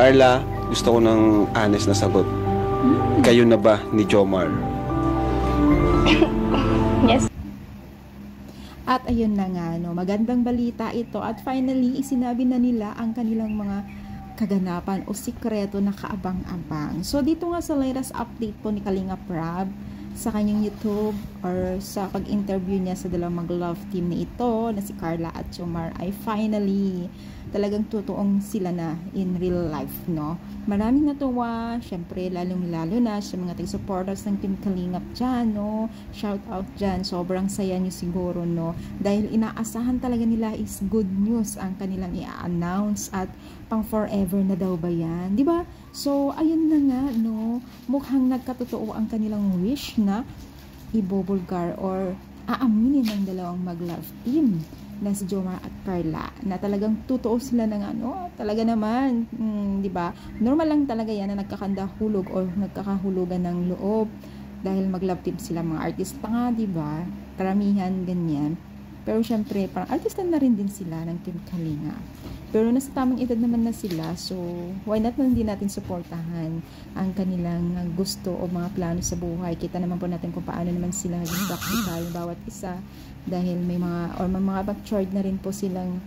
Carla, gusto ko ng honest na sagot. Kayo na ba ni Jomar? Yes. At ayun na nga, no, magandang balita ito at finally sinabi na nila ang kanilang mga kaganapan o sikreto na kaabang-abang. So dito nga sa latest update po ni Kalinga Prab sa kanyang YouTube or sa pag-interview niya sa dalawang mag-love team na ito na si Carla at Jomar ay finally talagang totoong sila na in real life, no? Maraming natuwa, syempre lalong-lalo na sa mga taga-supporters ng Team Kalingap dyan, no? Shout out dyan, sobrang saya nyo siguro, no? Dahil inaasahan talaga nila is good news ang kanilang i-announce at pang forever na daw ba yan, di ba? So, ayun na nga, no? Mukhang nagkatotoo ang kanilang wish na ibubulgar or aaminin ng dalawang mag-love team na si Jomar at Carla na talagang totoo sila ng ano, talaga naman, di ba? Normal lang talaga yan na nagkakandahulog or nagkakahulugan ng loob dahil mag-love team sila, mga artista nga, di ba? Karamihan ganyan. Pero syempre, parang artista na rin din sila ng Team Kalinga. Pero nasa tamang edad naman na sila, so why not na hindi natin suportahan ang kanilang gusto o mga plano sa buhay. Kita naman po natin kung paano naman sila naging practical bawat isa dahil may mga matured na rin po silang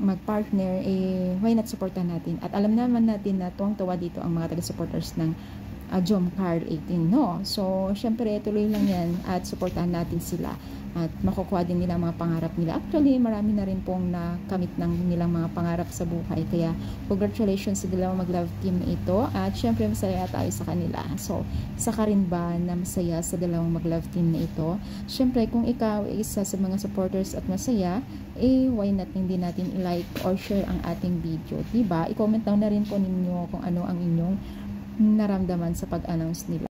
mag-partner, eh why not suportahan natin. At alam naman natin na tuwang-tuwa dito ang mga taga-supporters ng Jom Carl 18, no? So, syempre, tuloy lang yan at suportahan natin sila at makukuha din nila mga pangarap nila. Actually, marami na rin pong nakamit ng nilang mga pangarap sa buhay. Kaya, congratulations sa dalawang mag-love team na ito at syempre, masaya tayo sa kanila. So, isa ka rin ba na masaya sa dalawang mag-love team na ito? Syempre, kung ikaw ay isa sa mga supporters at masaya, eh, why not hindi natin i-like or share ang ating video, diba? I-comment down na rin po ninyo kung ano ang inyong naramdaman sa pag-announce nila.